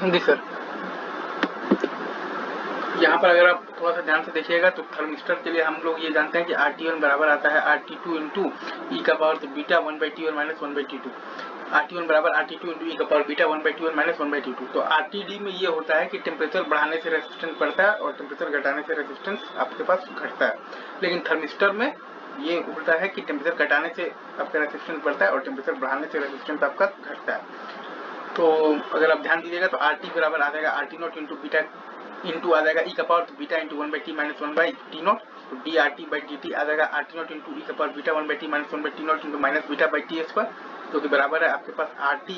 जी sir, यहाँ पर अगर आप थोड़ा सा ध्यान से देखिएगा तो थर्मिस्टर के लिए हम लोग ये जानते हैं कि RT1 बराबर आता है RT2 इंटू ई का power beta 1/T1 minus 1/T2। RT1 बराबर RT2 इंटू ई का power beta 1/T1 minus 1/T2। तो RTD में ये होता है कि टेम्परेचर बढ़ाने से रेजिस्टेंस बढ़ता है और टेम्परेचर घटाने से रेजिस्टेंस आपके पास घटता है। लेकिन थर्मिस्टर में ये उल्टा है कि टेम्परेचर घटाने से आपका रेजिस्टेंस बढ़ता है और टेम्परेचर बढ़ाने से रेजिस्टेंस आपका घटता है। तो अगर आप ध्यान दीजिएगा तो RT बराबर आ जाएगा RT0 इंटू बीटा इंटू आ जाएगा ई का power beta into 1/T minus 1/T0। तो dRT/dt आ जाएगा RT0 इंटू ई का power beta 1/T minus 1/T0 into minus beta by T square, जो कि बराबर है आपके पास RT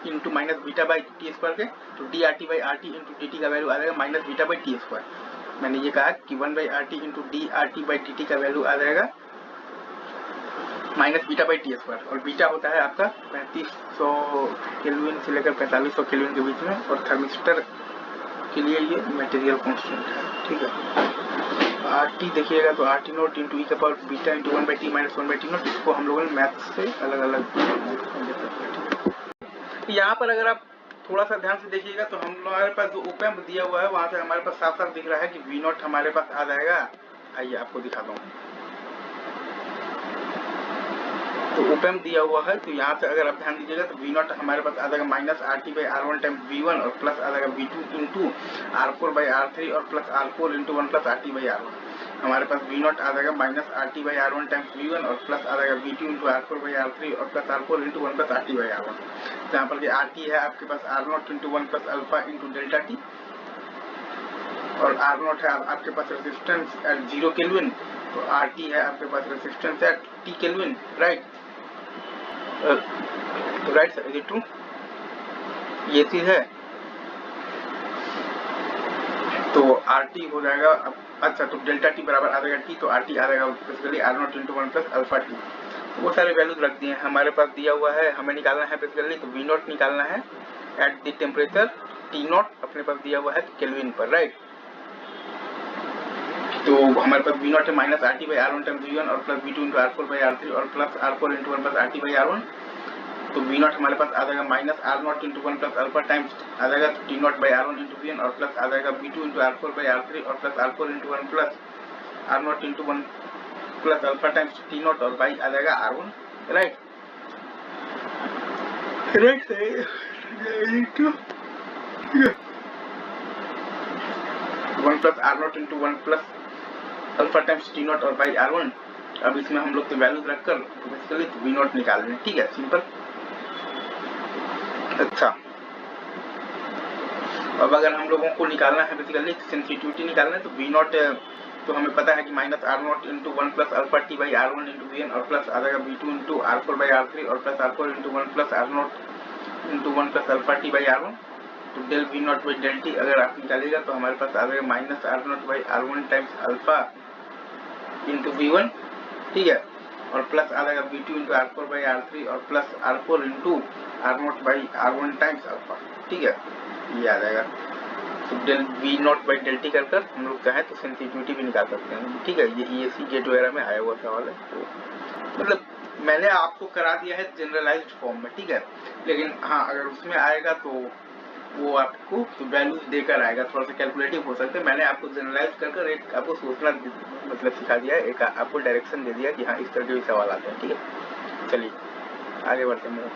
into minus beta by T square के। तो dRT/RT इंटू dt का वैल्यू आ जाएगा minus beta by T square. मैंने ये कहा कि 1/RT इंटू dRT/dt का वैल्यू आ जाएगा minus beta by T square, और बीटा होता है आपका 3500 केल्विन से लेकर 4500 केल्विन के बीच में, और थर्मिस्टर के लिए ये मटेरियल कांस्टेंट है। ठीक है, RT देखिएगा तो RT0 इंटू ई का power beta into 1/T minus 1/T0। इसको हम लोगों ने मैथ से अलग अलग यहाँ पर अगर आप थोड़ा सा ध्यान से देखिएगा तो हमारे पास जो ओपैम्प दिया हुआ है वहां से हमारे पास साफ साफ दिख रहा है कि V0 हमारे पास आ जाएगा। आइए आपको दिखाता हूँ। तो ओपैम्प दिया हुआ है, तो यहाँ से अगर आप ध्यान दीजिएगा तो V0 हमारे पास आ जाएगा माइनस RT/R1 टाइम V1 और प्लस आ जाएगा V2 इंटू R4/R3 और plus R4 into 1 plus RT/R1। हमारे पास V0 आ जाएगा माइनस RT/R1 टाइम V1 और प्लस आ जाएगा V2 इंटू R4/R3 और plus R4 into 1 plus RT/R1। जहाँ पर कि RT है आपके पास R0 into 1 plus alpha into delta T, और R0 है आपके पास रेजिस्टेंस एट 0 केल्विन, तो RT है आपके पास resistance at T kelvin, right. Right sir, is it true? ये चीज है। तो RT हो जाएगा, अच्छा तो डेल्टा टी बराबर आ जाएगा T, तो RT आ जाएगा basically R0 into 1 plus alpha T. वो सारे वैल्यूज रख दिए हैं हमारे पास, दिया हुआ है, हमें निकालना है बेसिकली तो V0 निकालना है एट द टेम्परेचर T0 अपने पास दिया हुआ है केल्विन पर, राइट। तो हमारे पास V0 है माइनस RT/R1 टाइम V1 और प्लस V2 इंटू R4/R3 और plus R4 into 1 plus RT/R1। तो V0 हमारे पास आ जाएगा minus R0 into 1 plus alpha times आ जाएगा T0/R1 इंटू V1 और प्लस आ जाएगा V2 इंटू R4/R3 और plus R4 into 1 plus R0 into 1 plus alpha times T0 और बाई आ जाएगा R1, राइट। राइट सही। 1 plus R0 into 1 plus alpha times T0 और by R1। अब इसमें हम लोग तो वैल्यूज रखकर बेसिकली V0 निकाल रहे हैं, ठीक है, सिंपल। अच्छा, अब अगर हम लोगों को निकालना है बेसिकली सेंसिटिविटी निकालना है तो V0 तो हमें पता है कि minus R0 into 1 plus alpha T by R1 into VN और प्लस आ जाएगा V2 इंटू R4/R3 और plus R4 into 1 plus R0 into 1 plus alpha T by R1। तो del V0 by del T अगर आप निकालिएगा तो हमारे पास आ जाएगा minus R0 by R1 times alpha into V1, ठीक है, और प्लस आ जाएगा V2 इंटू R4/R3 और plus R4 into R0 by R1 times alpha, ठीक है, ये आ जाएगा। तो del V0 by del T कर हम लोग चाहें तो सेंसिटिविटी भी निकाल सकते हैं, ठीक है। ये ESC गेट वगैरह में आया हुआ सवाल है, तो मतलब मैंने आपको करा दिया है जनरलाइज्ड फॉर्म में, ठीक है, लेकिन हाँ अगर उसमें आएगा तो वो आपको तो वैल्यूज देकर आएगा, थोड़ा सा कैलकुलेटिव हो सकता है। मैंने आपको जनरलाइज कर एक आपको सोचना मतलब सिखा दिया है, एक आपको डायरेक्शन दे दिया कि हाँ इस तरह के भी सवाल आते हैं, ठीक है। चलिए आगे बढ़ते हैं।